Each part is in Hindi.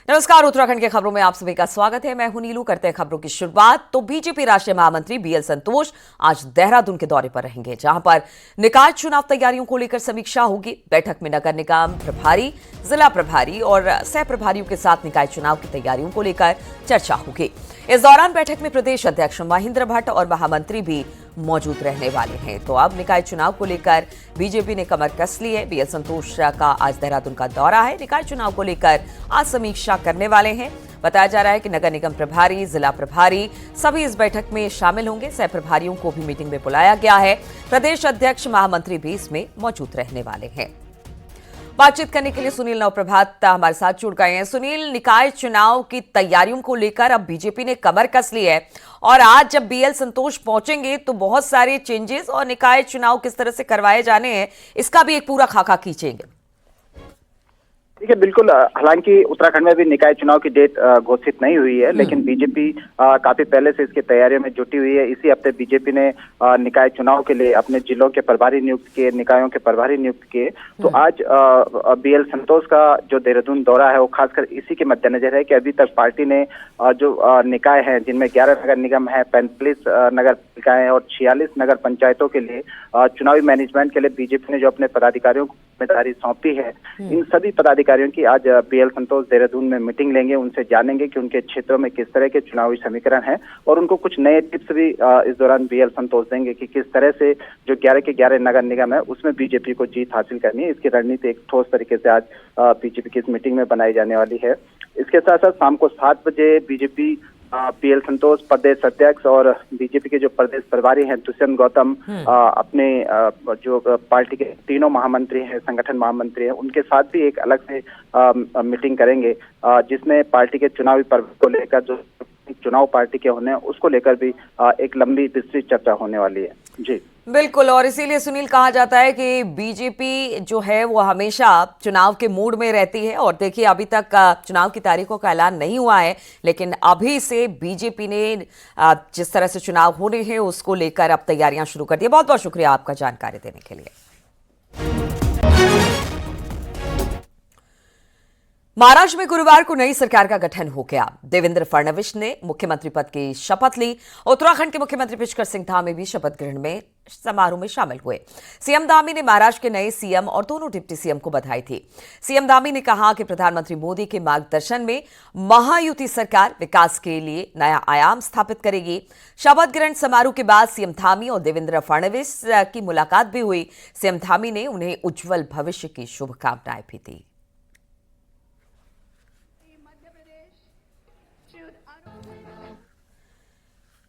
नमस्कार, उत्तराखंड के खबरों में आप सभी का स्वागत है। मैं हूं नीलू। करते हैं खबरों की शुरुआत। तो बीजेपी राष्ट्रीय महामंत्री बीएल संतोष आज देहरादून के दौरे पर रहेंगे, जहां पर निकाय चुनाव तैयारियों को लेकर समीक्षा होगी। बैठक में नगर निगम प्रभारी, जिला प्रभारी और सह प्रभारियों के साथ निकाय चुनाव की तैयारियों को लेकर चर्चा होगी। इस दौरान बैठक में प्रदेश अध्यक्ष महेंद्र भट्ट और महामंत्री भी मौजूद रहने वाले हैं। तो अब निकाय चुनाव को लेकर बीजेपी ने कमर कस ली है। बीएल संतोष का आज देहरादून का दौरा है। निकाय चुनाव को लेकर आज समीक्षा करने वाले हैं। बताया जा रहा है कि नगर निगम प्रभारी, जिला प्रभारी सभी इस बैठक में शामिल होंगे। सह प्रभारियों को भी मीटिंग में बुलाया गया है। प्रदेश अध्यक्ष, महामंत्री भी इसमें मौजूद रहने वाले हैं। बातचीत करने के लिए सुनील नवप्रभात हमारे साथ जुड़ गए हैं। सुनील, निकाय चुनाव की तैयारियों को लेकर अब बीजेपी ने कमर कस ली है और आज जब बीएल संतोष पहुंचेंगे तो बहुत सारे चेंजेस और निकाय चुनाव किस तरह से करवाए जाने हैं, इसका भी एक पूरा खाका खींचेंगे। ठीक है, बिल्कुल। हालांकि उत्तराखंड में भी निकाय चुनाव की डेट घोषित नहीं हुई है, लेकिन बीजेपी काफी पहले से इसकी तैयारियों में जुटी हुई है। इसी हफ्ते बीजेपी ने निकाय चुनाव के लिए अपने जिलों के प्रभारी नियुक्त किए, निकायों के प्रभारी नियुक्त किए। तो आज बीएल संतोष का जो देहरादून दौरा है वो खासकर इसी के मद्देनजर है कि अभी तक पार्टी ने जो निकाय हैं, जिनमें 11 नगर निगम है, 45 नगर पालिकाएं और 46 नगर पंचायतों के लिए चुनावी मैनेजमेंट के लिए बीजेपी ने जो अपने पदाधिकारियों को जिम्मेदारी सौंपी है, इन सभी पदाधिकारियों की आज बीएल संतोष देहरादून में मीटिंग लेंगे। उनसे जानेंगे कि उनके क्षेत्रों में किस तरह के चुनावी समीकरण हैं और उनको कुछ नए टिप्स भी इस दौरान बीएल संतोष देंगे कि किस तरह से जो 11 के 11 नगर निगम है उसमें बीजेपी को जीत हासिल करनी है। इसकी रणनीति एक ठोस तरीके से आज बीजेपी की इस मीटिंग में बनाई जाने वाली है। इसके साथ साथ शाम को 7 बजे बीजेपी बीएल संतोष, प्रदेश अध्यक्ष और बीजेपी के जो प्रदेश प्रभारी हैं दुष्यंत गौतम, अपने जो पार्टी के तीनों महामंत्री हैं, संगठन महामंत्री हैं, उनके साथ भी एक अलग से मीटिंग करेंगे, जिसमें पार्टी के चुनावी पर्व को लेकर, जो चुनाव पार्टी के होने हैं उसको लेकर भी एक लंबी विस्तृत चर्चा होने वाली है। जी बिल्कुल, और इसीलिए सुनील कहा जाता है कि बीजेपी जो है वो हमेशा चुनाव के मूड में रहती है। और देखिए, अभी तक चुनाव की तारीखों का ऐलान नहीं हुआ है, लेकिन अभी से बीजेपी ने जिस तरह से चुनाव होने हैं उसको लेकर अब तैयारियां शुरू कर दी। बहुत बहुत शुक्रिया आपका जानकारी देने के लिए। महाराष्ट्र में गुरुवार को नई सरकार का गठन हो गया। देवेंद्र फडणवीस ने मुख्यमंत्री पद की शपथ ली। उत्तराखंड के मुख्यमंत्री पुष्कर सिंह धामी भी शपथ ग्रहण में समारोह में शामिल हुए। सीएम धामी ने महाराष्ट्र के नए सीएम और दोनों डिप्टी सीएम को बधाई थी। सीएम धामी ने कहा कि प्रधानमंत्री मोदी के मार्गदर्शन में महायुति सरकार विकास के लिए नया आयाम स्थापित करेगी। शपथ ग्रहण समारोह के बाद सीएम धामी और देवेंद्र फडणवीस की मुलाकात भी हुई। सीएम धामी ने उन्हें उज्जवल भविष्य की शुभकामनाएं भी दी।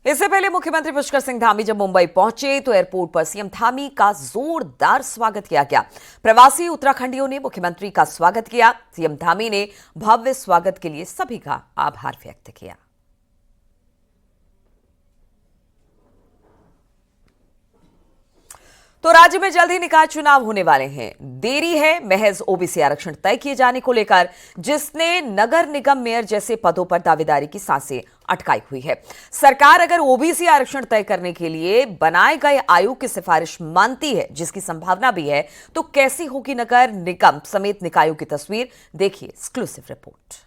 इससे पहले मुख्यमंत्री पुष्कर सिंह धामी जब मुंबई पहुंचे तो एयरपोर्ट पर सीएम धामी का जोरदार स्वागत किया गया। प्रवासी उत्तराखंडियों ने मुख्यमंत्री का स्वागत किया। सीएम धामी ने भव्य स्वागत के लिए सभी का आभार व्यक्त किया। तो राज्य में जल्द ही निकाय चुनाव होने वाले हैं। देरी है महज ओबीसी आरक्षण तय किए जाने को लेकर, जिसने नगर निगम मेयर जैसे पदों पर दावेदारी की सांसें अटकाई हुई है। सरकार अगर ओबीसी आरक्षण तय करने के लिए बनाए गए आयोग की सिफारिश मानती है, जिसकी संभावना भी है, तो कैसी होगी नगर निगम समेत निकायों की तस्वीर। देखिए एक्सक्लूसिव रिपोर्ट।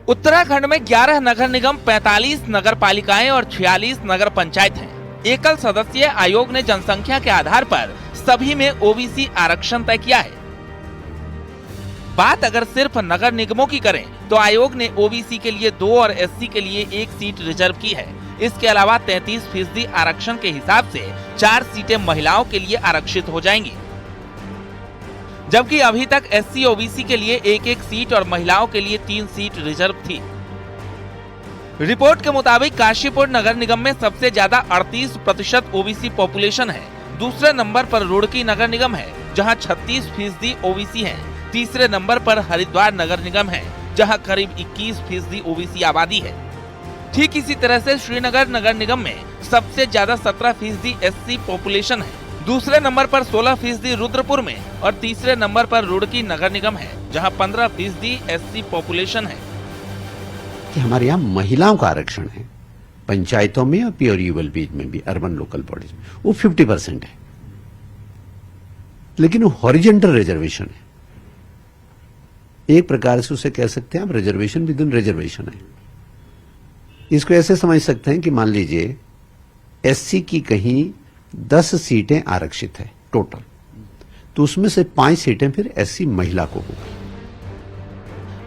उत्तराखंड में 11 नगर निगम, 45 नगर पालिकाएं और 46 नगर पंचायत हैं। एकल सदस्यीय आयोग ने जनसंख्या के आधार पर सभी में ओबीसी आरक्षण तय किया है। बात अगर सिर्फ नगर निगमों की करें तो आयोग ने ओबीसी के लिए 2 और एससी के लिए 1 सीट रिजर्व की है। इसके अलावा 33% आरक्षण के हिसाब से 4 सीटें महिलाओं के लिए आरक्षित हो जाएंगी, जबकि अभी तक एससी ओबीसी के लिए 1-1 सीट और महिलाओं के लिए 3 सीट रिजर्व थी। रिपोर्ट के मुताबिक काशीपुर नगर निगम में सबसे ज्यादा 38% ओबीसी पॉपुलेशन है। दूसरे नंबर पर रुड़की नगर निगम है, जहां 36% ओबीसी है। तीसरे नंबर पर हरिद्वार नगर निगम है, जहां करीब 21% ओबीसी आबादी है। ठीक इसी तरह से श्रीनगर नगर निगम में सबसे ज्यादा 17% एससी पॉपुलेशन है। दूसरे नंबर पर 16% रुद्रपुर में और तीसरे नंबर पर रुड़की नगर निगम है, जहां 15% एससी पॉपुलेशन है। कि हमारे यहाँ महिलाओं का आरक्षण है पंचायतों में और प्योर यूबल में भी, अर्बन लोकल बॉडीज में वो 50% है, लेकिन वो हॉरिजेंटल रिजर्वेशन है। एक प्रकार से उसे कह सकते हैं आप रिजर्वेशन विद इन रिजर्वेशन है। इसको ऐसे समझ सकते हैं कि मान लीजिए एससी की कहीं 10 सीटें आरक्षित है टोटल, तो उसमें से 5 सीटें फिर एससी महिला को होगी।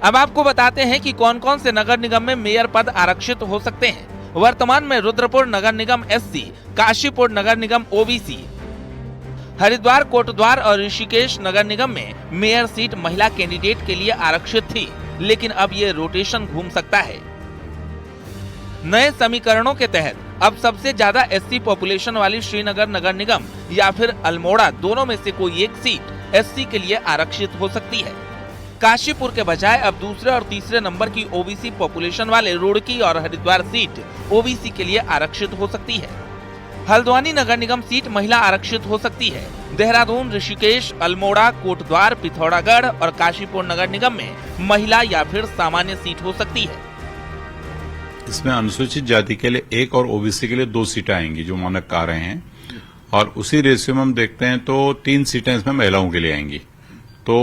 अब आपको बताते हैं कि कौन कौन से नगर निगम में मेयर पद आरक्षित हो सकते हैं। वर्तमान में रुद्रपुर नगर निगम एससी, काशीपुर नगर निगम ओबीसी, हरिद्वार, कोटद्वार और ऋषिकेश नगर निगम में मेयर सीट महिला कैंडिडेट के लिए आरक्षित थी, लेकिन अब ये रोटेशन घूम सकता है। नए समीकरणों के तहत अब सबसे ज्यादा एससी पॉपुलेशन वाली श्रीनगर नगर निगम या फिर अल्मोड़ा, दोनों में से कोई एक सीट एससी के लिए आरक्षित हो सकती है। काशीपुर के बजाय अब दूसरे और तीसरे नंबर की ओबीसी पॉपुलेशन वाले रुड़की और हरिद्वार सीट ओबीसी के लिए आरक्षित हो सकती है। हल्द्वानी नगर निगम सीट महिला आरक्षित हो सकती है। देहरादून, ऋषिकेश, अल्मोड़ा, कोटद्वार, पिथौरागढ़ और काशीपुर नगर निगम में महिला या फिर सामान्य सीट हो सकती है। इसमें अनुसूचित जाति के लिए 1 और ओबीसी के लिए 2 सीटें आएंगी जो मानक आ रहे हैं, और उसी रेशियो में हम देखते हैं तो 3 सीटें इसमें महिलाओं के लिए आएंगी। तो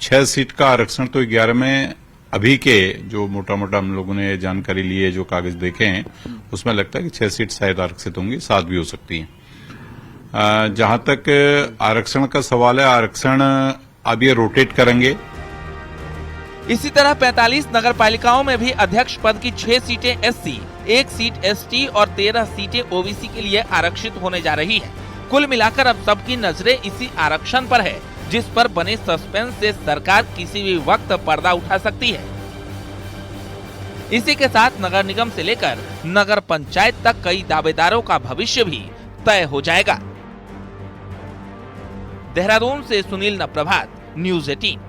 6 सीट का आरक्षण तो 11 में अभी के जो मोटा मोटा हम लोगों ने जानकारी ली है, जो कागज देखे हैं, उसमें लगता है कि 6 सीट शायद आरक्षित होंगी, 7 भी हो सकती हैं। जहां तक आरक्षण का सवाल है, आरक्षण अब ये रोटेट करेंगे। इसी तरह 45 नगर पालिकाओं में भी अध्यक्ष पद की 6 सीटें एससी, 1 सीट एसटी और 13 सीटें ओबीसी के लिए आरक्षित होने जा रही है। कुल मिलाकर अब सबकी नजरें इसी आरक्षण पर है, जिस पर बने सस्पेंस से सरकार किसी भी वक्त पर्दा उठा सकती है। इसी के साथ नगर निगम से लेकर नगर पंचायत तक कई दावेदारों का भविष्य भी तय हो जाएगा। देहरादून से सुनील नप्रभात, न्यूज़ 18।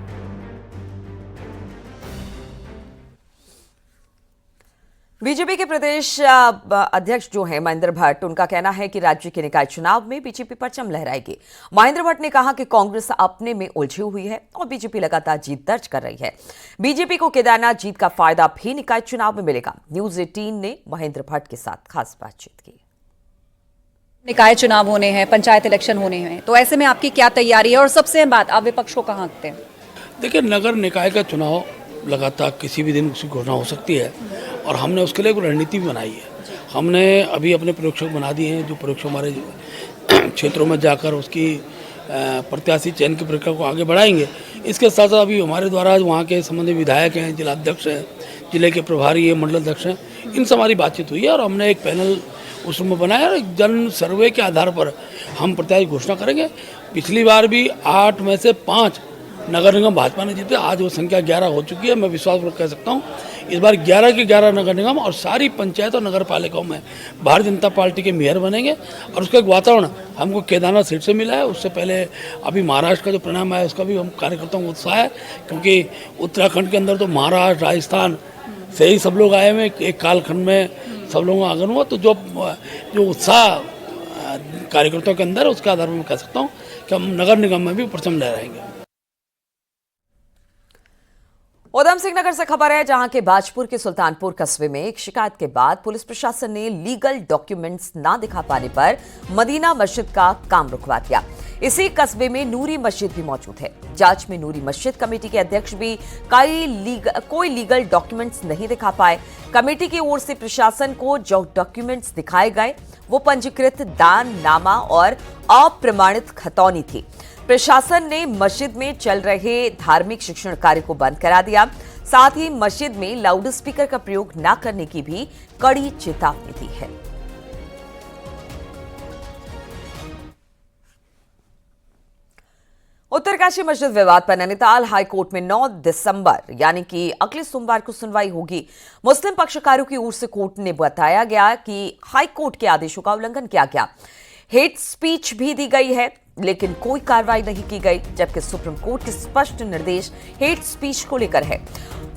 बीजेपी के प्रदेश अध्यक्ष जो हैं महेंद्र भट्ट, उनका कहना है कि राज्य के निकाय चुनाव में बीजेपी परचम लहराएगी। महेंद्र भट्ट ने कहा कि कांग्रेस अपने में उलझी हुई है और बीजेपी लगातार जीत दर्ज कर रही है। बीजेपी को केदारनाथ जीत का फायदा भी निकाय चुनाव में मिलेगा। न्यूज़ 18 ने महेंद्र भट्ट के साथ खास बातचीत की। निकाय चुनाव होने हैं, पंचायत इलेक्शन होने हैं, तो ऐसे में आपकी क्या तैयारी है और सबसे अहम बात, आप विपक्ष को कहाँ रखते हैं? देखिए, नगर निकाय का चुनाव लगातार किसी भी दिन उसकी घोषणा हो सकती है और हमने उसके लिए एक रणनीति भी बनाई है। हमने अभी अपने प्रयोक्षक बना दिए हैं, जो प्रयोक्षक हमारे क्षेत्रों में जाकर उसकी प्रत्याशी चयन की प्रक्रिया को आगे बढ़ाएंगे। इसके साथ साथ अभी हमारे द्वारा वहाँ के संबंधित विधायक हैं, जिलाध्यक्ष हैं, जिले के प्रभारी हैं, मंडल अध्यक्ष हैं, इनसे हमारी बातचीत हुई है और हमने एक पैनल उसमें बनाया और जन सर्वे के आधार पर हम प्रत्याशी घोषणा करेंगे। पिछली बार भी 8 में से 5 नगर निगम भाजपा ने जीते, आज वो संख्या 11 हो चुकी है। मैं विश्वासपूर्वक कह सकता हूँ इस बार 11 के 11 नगर निगम और सारी पंचायत और नगर पालिकाओं में भारतीय जनता पार्टी के मेयर बनेंगे। और उसका एक वातावरण हमको केदारनाथ सीट से मिला है। उससे पहले अभी महाराष्ट्र का जो परिणाम आया उसका भी हम कार्यकर्ताओं को उत्साह है, क्योंकि उत्तराखंड के अंदर तो महाराष्ट्र, राजस्थान से ही सब लोग आए हुए, एक कालखंड में सब लोगों का आगमन हुआ। तो जो उत्साह कार्यकर्ताओं के अंदर है, उसके आधार पर मैं कह सकता हूँ कि हम नगर निगम में भी परचम लहराएंगे। उधम सिंह नगर से खबर है, जहां के बाजपुर के सुल्तानपुर कस्बे में एक शिकायत के बाद पुलिस प्रशासन ने लीगल डॉक्यूमेंट्स ना दिखा पाने पर मदीना मस्जिद का काम रुकवा दिया। इसी कस्बे में नूरी मस्जिद भी मौजूद है। जांच में नूरी मस्जिद कमेटी के अध्यक्ष भी कोई लीगल डॉक्यूमेंट्स नहीं दिखा पाए। कमेटी की ओर से प्रशासन को जो डॉक्यूमेंट्स दिखाए गए वो पंजीकृत दान नामा और अप्रमाणित खतौनी थी। प्रशासन ने मस्जिद में चल रहे धार्मिक शिक्षण कार्य को बंद करा दिया। साथ ही मस्जिद में लाउड स्पीकर का प्रयोग न करने की भी कड़ी चेतावनी दी है। उत्तरकाशी मस्जिद विवाद पर नैनीताल हाईकोर्ट में 9 दिसंबर यानी कि अगले सोमवार को सुनवाई होगी। मुस्लिम पक्षकारों की ओर से कोर्ट ने बताया गया कि हाईकोर्ट के आदेशों का उल्लंघन किया गया। हेट स्पीच भी दी गई है, लेकिन कोई कार्रवाई नहीं की गई, जबकि सुप्रीम कोर्ट के स्पष्ट निर्देश हेट स्पीच को लेकर है।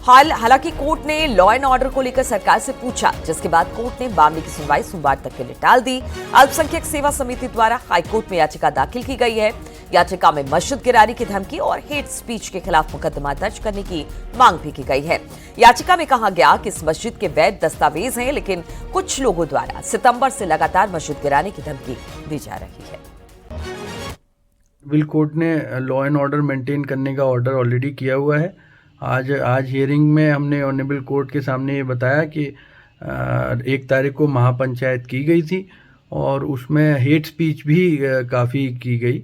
हालांकि कोर्ट ने लॉ एंड ऑर्डर को लेकर सरकार से पूछा, जिसके बाद कोर्ट ने मामले की सुनवाई सोमवार तक के लिए टाल दी। अल्पसंख्यक सेवा समिति द्वारा हाईकोर्ट में याचिका दाखिल की गई है। याचिका में मस्जिद गिराने की धमकी और हेट स्पीच के खिलाफ मुकदमा दर्ज करने की मांग भी की गई है। याचिका में कहा गया कि इस मस्जिद के वैध दस्तावेज हैं, लेकिन कुछ लोगों द्वारा सितंबर से लगातार मस्जिद गिराने की धमकी दी जा रही है। सिविल कोर्ट ने लॉ एंड ऑर्डर मेंटेन करने का ऑर्डर ऑलरेडी किया हुआ है। आज हियरिंग में हमने ऑनरेबल कोर्ट के सामने ये बताया कि 1 तारीख को महापंचायत की गई थी और उसमें हेट स्पीच भी काफ़ी की गई,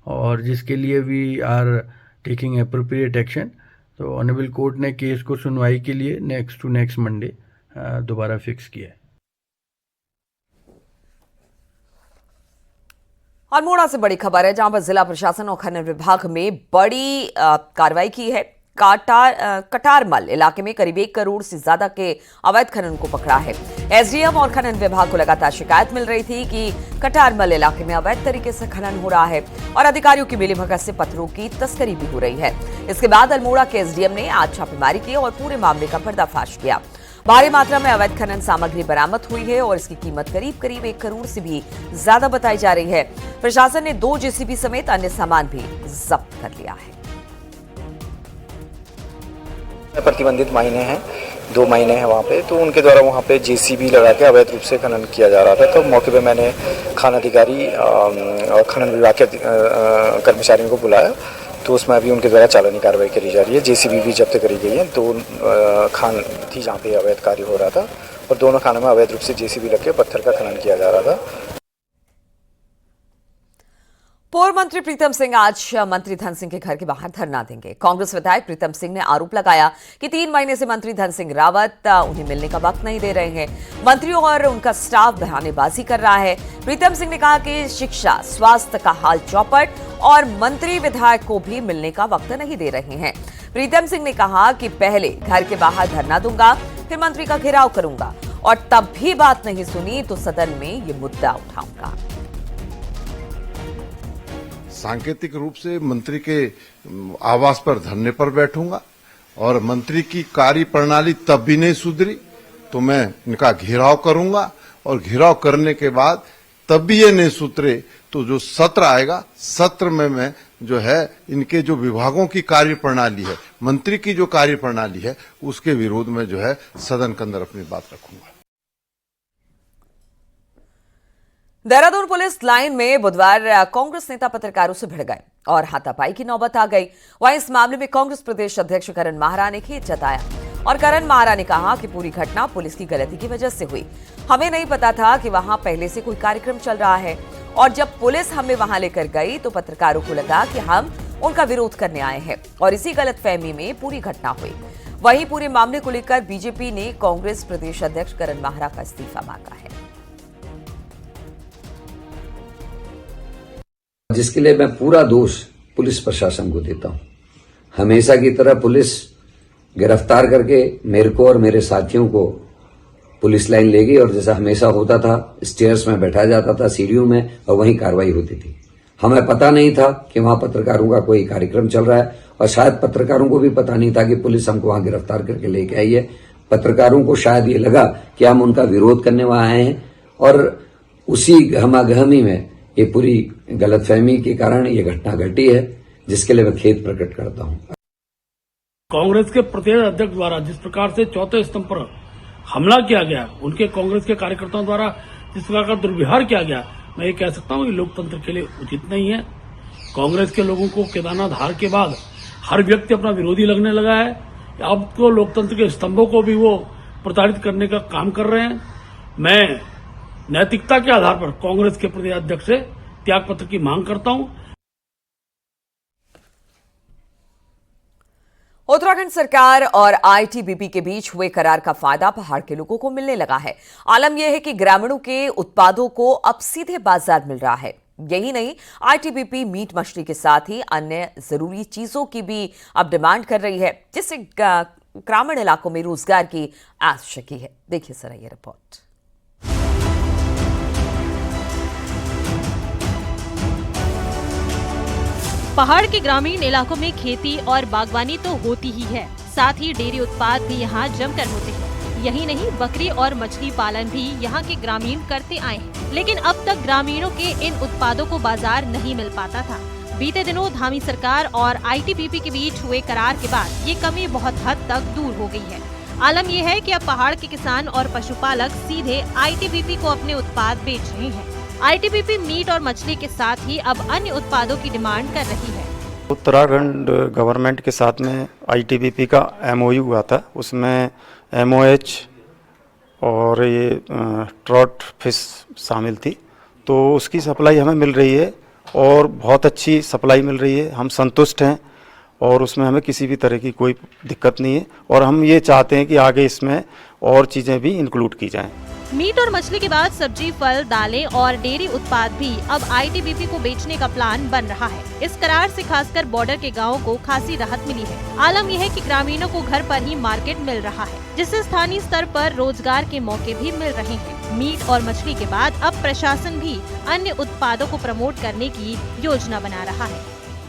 और जिसके लिए we are taking appropriate action. तो ऑनरेबल कोर्ट ने केस को सुनवाई के लिए नेक्स्ट टू नेक्स्ट मंडे दोबारा फिक्स किया है। अल्मोड़ा से बड़ी खबर है, जहां पर जिला प्रशासन और खनन विभाग में बड़ी कार्रवाई की है। कटारमल इलाके में करीब 1 करोड़ से ज्यादा के अवैध खनन को पकड़ा है। एसडीएम और खनन विभाग को लगातार शिकायत मिल रही थी कि कटारमल इलाके में अवैध तरीके से खनन हो रहा है और अधिकारियों की मिलीभगत से पत्थरों की तस्करी भी हो रही है। इसके बाद अल्मोड़ा के एसडीएम ने आज छापेमारी की और पूरे मामले का पर्दाफाश किया। भारी मात्रा में अवैध खनन सामग्री बरामद हुई है और इसकी कीमत करीब 1 करोड़ से भी ज्यादा बताई जा रही है। प्रशासन ने 2 जेसीबी समेत अन्य सामान भी जब्त कर लिया है। प्रतिबंधित माइने हैं, 2 माइने हैं वहाँ पे, तो उनके द्वारा वहाँ पे जेसीबी लगा के अवैध रूप से खनन किया जा रहा था। तो मौके पे मैंने खान अधिकारी और खनन विभाग के कर्मचारियों को बुलाया, तो उसमें अभी उनके द्वारा चालानी कार्रवाई करी जा रही है। जेसीबी भी जब्त करी गई है। 2 खान थी जहाँ पे अवैध कार्य हो रहा था और दोनों खानों में अवैध रूप से जेसीबी लग के पत्थर का खनन किया जा रहा था। पूर्व मंत्री प्रीतम सिंह आज मंत्री धन सिंह के घर के बाहर धरना देंगे। कांग्रेस विधायक प्रीतम सिंह ने आरोप लगाया कि 3 महीने से मंत्री धन सिंह रावत उन्हें मिलने का वक्त नहीं दे रहे हैं। मंत्रियों और उनका स्टाफ बहानेबाजी कर रहा है। प्रीतम सिंह ने कहा कि शिक्षा, स्वास्थ्य का हाल चौपट और मंत्री विधायक को भी मिलने का वक्त नहीं दे रहे हैं। प्रीतम सिंह ने कहा कि पहले घर के बाहर धरना दूंगा, फिर मंत्री का घेराव करूंगा और तब भी बात नहीं सुनी तो सदन में ये मुद्दा उठाऊंगा। सांकेतिक रूप से मंत्री के आवास पर धरने पर बैठूंगा और मंत्री की कार्य प्रणाली तब भी नहीं सुधरी तो मैं इनका घेराव करूंगा और घेराव करने के बाद तब भी ये नहीं सुधरे तो जो सत्र आएगा, सत्र में मैं जो है इनके जो विभागों की कार्य प्रणाली है, मंत्री की जो कार्य प्रणाली है, उसके विरोध में जो है सदन के अंदर अपनी बात रखूंगा। देहरादून पुलिस लाइन में बुधवार कांग्रेस नेता पत्रकारों से भिड़ गए और हाथापाई की नौबत आ गई। वहीं इस मामले में कांग्रेस प्रदेश अध्यक्ष करण माहरा ने खेद जताया और करण माहरा ने कहा कि पूरी घटना पुलिस की गलती की वजह से हुई। हमें नहीं पता था कि वहां पहले से कोई कार्यक्रम चल रहा है और जब पुलिस हमें वहां लेकर गई तो पत्रकारों को लगा कि हम उनका विरोध करने आए हैं और इसी गलतफहमी में पूरी घटना हुई। वहीं पूरे मामले को लेकर बीजेपी ने कांग्रेस प्रदेश अध्यक्ष करण माहरा का इस्तीफा मांगा है, जिसके लिए मैं पूरा दोष पुलिस प्रशासन को देता हूं। हमेशा की तरह पुलिस गिरफ्तार करके मेरे को और मेरे साथियों को पुलिस लाइन ले गई और जैसा हमेशा होता था स्टेयर्स में बैठा जाता था, सीढ़ियों में, और वहीं कार्रवाई होती थी। हमें पता नहीं था कि वहां पत्रकारों का कोई कार्यक्रम चल रहा है और शायद पत्रकारों को भी पता नहीं था कि पुलिस हमको वहां गिरफ्तार करके लेके आई है। पत्रकारों को शायद ये लगा कि हम उनका विरोध करने वहां आए हैं और उसी गहमागहमी में ये पूरी गलतफहमी के कारण ये घटना घटी है, जिसके लिए मैं खेद प्रकट करता हूं। कांग्रेस के प्रदेश अध्यक्ष द्वारा जिस प्रकार से चौथे स्तंभ पर हमला किया गया, उनके कांग्रेस के कार्यकर्ताओं द्वारा जिस प्रकार का दुर्व्यवहार किया गया, मैं ये कह सकता हूं ये लोकतंत्र के लिए उचित नहीं है। कांग्रेस के लोगों को केदारनाथ हार के बाद हर व्यक्ति अपना विरोधी लगने लगा है। अब तो लोकतंत्र के स्तंभों को भी वो प्रताड़ित करने का काम कर रहे हैं। मैं नैतिकता के आधार पर कांग्रेस के प्रदेश अध्यक्ष से त्यागपत्र की मांग करता हूं। उत्तराखंड सरकार और आईटीबीपी के बीच हुए करार का फायदा पहाड़ के लोगों को मिलने लगा है। आलम यह है कि ग्रामीणों के उत्पादों को अब सीधे बाजार मिल रहा है। यही नहीं, आईटीबीपी मीट मछली के साथ ही अन्य जरूरी चीजों की भी अब डिमांड कर रही है, जिससे ग्रामीण इलाकों में रोजगार की आस शकी है। देखिए जरा ये रिपोर्ट। पहाड़ के ग्रामीण इलाकों में खेती और बागवानी तो होती ही है, साथ ही डेयरी उत्पाद भी यहाँ जमकर होते हैं। यही नहीं, बकरी और मछली पालन भी यहाँ के ग्रामीण करते आए हैं, लेकिन अब तक ग्रामीणों के इन उत्पादों को बाजार नहीं मिल पाता था। बीते दिनों धामी सरकार और आईटीबीपी के बीच हुए करार के बाद ये कमी बहुत हद तक दूर हो गई है। आलम यह है कि अब पहाड़ के किसान और पशुपालक सीधे आईटीबीपी को अपने उत्पाद बेच रहे हैं। आईटीबीपी मीट और मछली के साथ ही अब अन्य उत्पादों की डिमांड कर रही है। उत्तराखंड गवर्नमेंट के साथ में आईटीबीपी का एमओयू हुआ था, उसमें एमओएच और ये ट्रॉट फिश शामिल थी, तो उसकी सप्लाई हमें मिल रही है और बहुत अच्छी सप्लाई मिल रही है। हम संतुष्ट हैं और उसमें हमें किसी भी तरह की कोई दिक्कत नहीं है और हम ये चाहते हैं कि आगे इसमें और चीज़ें भी इंक्लूड की जाएं। मीट और मछली के बाद सब्जी, फल, दालें और डेयरी उत्पाद भी अब आईटीबीपी को बेचने का प्लान बन रहा है। इस करार से खासकर बॉर्डर के गांवों को खासी राहत मिली है। आलम यह है कि ग्रामीणों को घर पर ही मार्केट मिल रहा है, जिससे स्थानीय स्तर पर रोजगार के मौके भी मिल रहे हैं। मीट और मछली के बाद अब प्रशासन भी अन्य उत्पादों को प्रमोट करने की योजना बना रहा है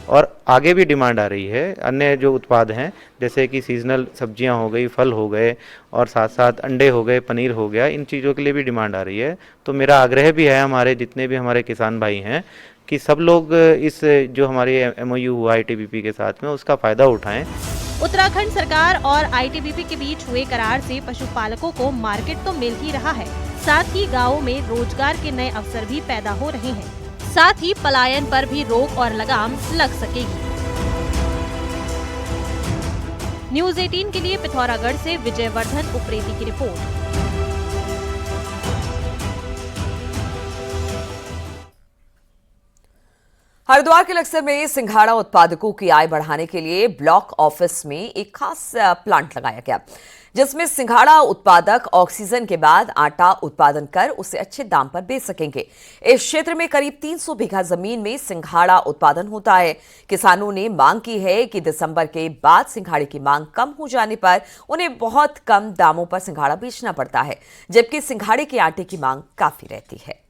और आगे भी डिमांड आ रही है। अन्य जो उत्पाद हैं जैसे कि सीजनल सब्जियां हो गई, फल हो गए और साथ साथ अंडे हो गए, पनीर हो गया, इन चीज़ों के लिए भी डिमांड आ रही है। तो मेरा आग्रह भी है हमारे जितने भी हमारे किसान भाई हैं कि सब लोग इस जो हमारे एमओयू हुआ आईटीबीपी के साथ में उसका फ़ायदा उठाएं। उत्तराखंड सरकार और आईटीबीपी के बीच हुए करार से पशुपालकों को मार्केट तो मिल ही रहा है, साथ ही गाँवों में रोजगार के नए अवसर भी पैदा हो रहे हैं। साथ ही पलायन पर भी रोक और लगाम लग सकेगी। न्यूज़ 18 के लिए पिथौरागढ़ से विजयवर्धन उप्रेती की रिपोर्ट। हरिद्वार के लक्सर में सिंघाड़ा उत्पादकों की आय बढ़ाने के लिए ब्लॉक ऑफिस में एक खास प्लांट लगाया गया, जिसमें सिंघाड़ा उत्पादक ऑक्सीजन के बाद आटा उत्पादन कर उसे अच्छे दाम पर बेच सकेंगे। इस क्षेत्र में करीब 300 बीघा जमीन में सिंघाड़ा उत्पादन होता है। किसानों ने मांग की है कि दिसंबर के बाद सिंघाड़े की मांग कम हो जाने पर उन्हें बहुत कम दामों पर सिंघाड़ा बेचना पड़ता है, जबकि सिंघाड़े के आटे की मांग काफी रहती है।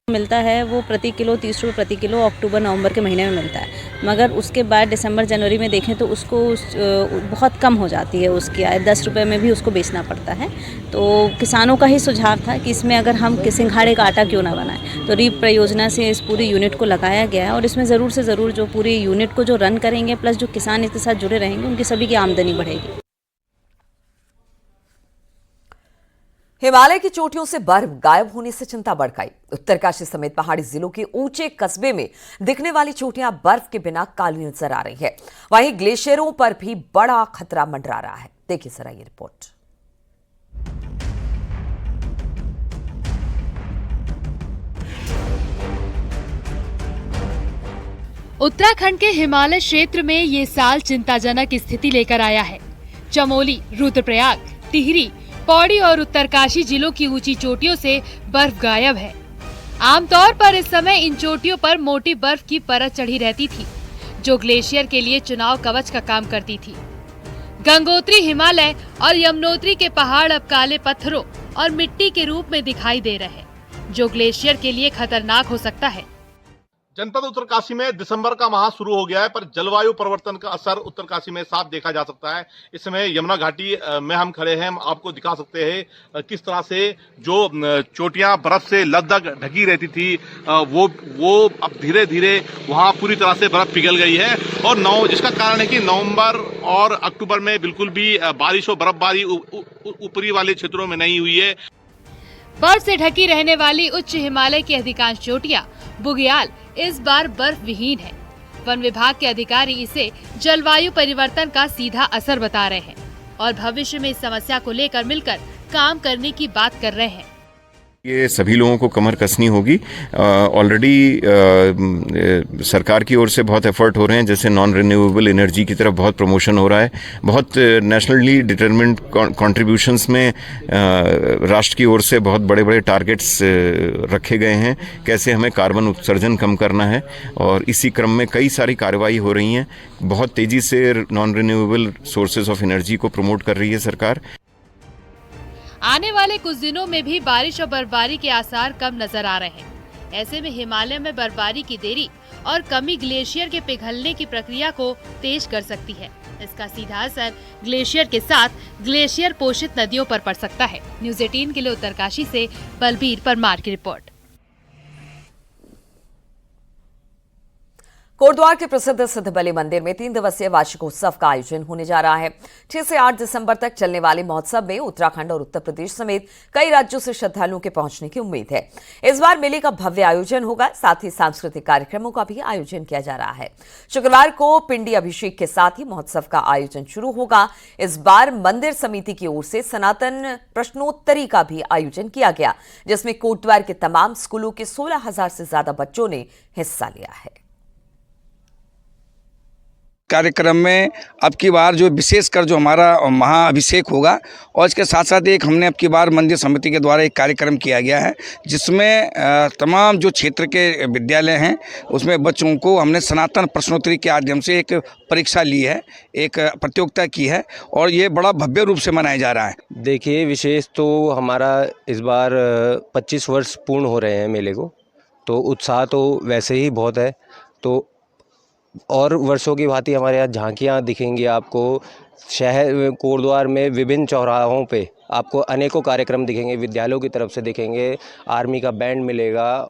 मिलता है वो प्रति किलो 30 रुपये प्रति किलो अक्टूबर नवंबर के महीने में मिलता है, मगर उसके बाद दिसंबर जनवरी में देखें तो उसको बहुत कम हो जाती है उसकी आय, 10 रुपये में भी उसको बेचना पड़ता है। तो किसानों का ही सुझाव था कि इसमें अगर हम सिंघाड़े का आटा क्यों ना बनाएं, तो रीप परियोजना से इस पूरी यूनिट को लगाया गया है और इसमें ज़रूर से ज़रूर जो पूरी यूनिट को जो रन करेंगे प्लस जो किसान इसके साथ जुड़े रहेंगे उनकी सभी की आमदनी बढ़ेगी। हिमालय की चोटियों से बर्फ गायब होने से चिंता बढ़ गई। उत्तरकाशी समेत पहाड़ी जिलों के ऊंचे कस्बे में दिखने वाली चोटियां बर्फ के बिना काली नजर आ रही है। वहीं ग्लेशियरों पर भी बड़ा खतरा मंडरा रहा है। देखिए जरा ये रिपोर्ट। उत्तराखंड के हिमालय क्षेत्र में ये साल चिंताजनक स्थिति लेकर आया है। चमोली, रुद्रप्रयाग, टिहरी, पौड़ी और उत्तरकाशी जिलों की ऊंची चोटियों से बर्फ गायब है। आमतौर पर इस समय इन चोटियों पर मोटी बर्फ की परत चढ़ी रहती थी, जो ग्लेशियर के लिए चुनाव कवच का काम करती थी। गंगोत्री, हिमालय और यमुनोत्री के पहाड़ अब काले पत्थरों और मिट्टी के रूप में दिखाई दे रहे हैं, जो ग्लेशियर के लिए खतरनाक हो सकता है। जनपद उत्तरकाशी में दिसंबर का माह शुरू हो गया है, पर जलवायु परिवर्तन का असर उत्तरकाशी में साफ देखा जा सकता है। इस समय यमुना घाटी में हम खड़े हैं, हम आपको दिखा सकते हैं किस तरह से जो चोटियां बर्फ से लदग ढकी रहती थी वो अब धीरे धीरे वहां पूरी तरह से बर्फ पिघल गई है और जिसका कारण है कि नवंबर और अक्टूबर में बिल्कुल भी बारिश और बर्फबारी ऊपरी वाले क्षेत्रों में नहीं हुई है। बर्फ से ढकी रहने वाली उच्च हिमालय की अधिकांश चोटियां बुग्याल इस बार बर्फ विहीन है। वन विभाग के अधिकारी इसे जलवायु परिवर्तन का सीधा असर बता रहे हैं और भविष्य में इस समस्या को लेकर मिलकर काम करने की बात कर रहे हैं। ये सभी लोगों को कमर कसनी होगी। ऑलरेडी सरकार की ओर से बहुत एफर्ट हो रहे हैं, जैसे नॉन रिन्यूएबल एनर्जी की तरफ बहुत प्रमोशन हो रहा है। बहुत नेशनली डिटरमिन्ड कंट्रीब्यूशंस में राष्ट्र की ओर से बहुत बड़े बड़े टारगेट्स रखे गए हैं, कैसे हमें कार्बन उत्सर्जन कम करना है, और इसी क्रम में कई सारी कार्रवाई हो रही हैं। बहुत तेजी से non renewable sources of energy को प्रमोट कर रही है सरकार। आने वाले कुछ दिनों में भी बारिश और बर्फबारी के आसार कम नजर आ रहे हैं। ऐसे में हिमालय में बर्फबारी की देरी और कमी ग्लेशियर के पिघलने की प्रक्रिया को तेज कर सकती है। इसका सीधा असर ग्लेशियर के साथ ग्लेशियर पोषित नदियों पर पड़ सकता है। न्यूज़ 18 के लिए उत्तरकाशी से बलबीर परमार की रिपोर्ट। कोटद्वार के प्रसिद्ध सिद्धबली मंदिर में 3 दिवसीय वार्षिकोत्सव का आयोजन होने जा रहा है। 6 से 8 दिसंबर तक चलने वाले महोत्सव में उत्तराखंड और उत्तर प्रदेश समेत कई राज्यों से श्रद्धालुओं के पहुंचने की उम्मीद है। इस बार मेले का भव्य आयोजन होगा, साथ ही सांस्कृतिक कार्यक्रमों का भी आयोजन किया जा रहा है। शुक्रवार को पिंडी अभिषेक के साथ ही महोत्सव का आयोजन शुरू होगा। इस बार मंदिर समिति की ओर से सनातन प्रश्नोत्तरी का भी आयोजन किया गया, जिसमें कोटद्वार के तमाम स्कूलों के 16,000 से ज्यादा बच्चों ने हिस्सा लिया है। कार्यक्रम में अब की बार जो विशेषकर जो हमारा महाअभिषेक होगा, और इसके साथ साथ एक हमने अब की बार मंदिर समिति के द्वारा एक कार्यक्रम किया गया है, जिसमें तमाम जो क्षेत्र के विद्यालय हैं उसमें बच्चों को हमने सनातन प्रश्नोत्तरी के माध्यम से एक परीक्षा ली है, एक प्रतियोगिता की है, और ये बड़ा भव्य रूप से मनाया जा रहा है। देखिए, विशेष तो हमारा इस बार 25 वर्ष पूर्ण हो रहे हैं मेले को, तो उत्साह तो वैसे ही बहुत है। तो और वर्षों की भांति हमारे यहाँ झांकियाँ दिखेंगी आपको। शहर कोटद्वार में विभिन्न चौराहों पे आपको अनेकों कार्यक्रम दिखेंगे, विद्यालयों की तरफ से दिखेंगे, आर्मी का बैंड मिलेगा।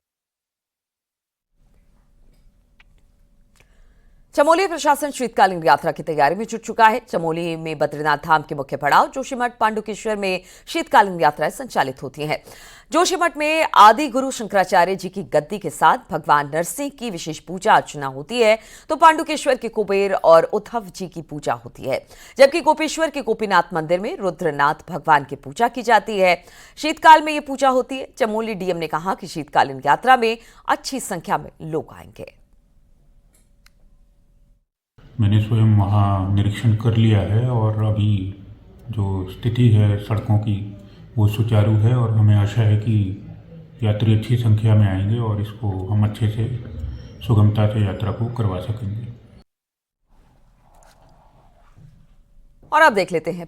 चमोली प्रशासन शीतकालीन यात्रा की तैयारी में जुट चुका है। चमोली में बद्रीनाथ धाम के मुख्य पड़ाव जोशीमठ पांडुकेश्वर में शीतकालीन यात्राएं संचालित होती हैं। जोशीमठ में आदि गुरु शंकराचार्य जी की गद्दी के साथ भगवान नरसिंह की विशेष पूजा अर्चना होती है, तो पांडुकेश्वर के कुबेर और उद्धव जी की पूजा होती है, जबकि गोपेश्वर के गोपीनाथ मंदिर में रुद्रनाथ भगवान की पूजा की जाती है। शीतकाल में ये पूजा होती है। चमोली डीएम ने कहा कि शीतकालीन यात्रा में अच्छी संख्या में लोग आएंगे। मैंने स्वयं वहाँ निरीक्षण कर लिया है और अभी जो स्थिति है सड़कों की वो सुचारू है, और हमें आशा है कि यात्री अच्छी संख्या में आएंगे और इसको हम अच्छे से सुगमता से यात्रा को करवा सकेंगे। और अब देख लेते हैं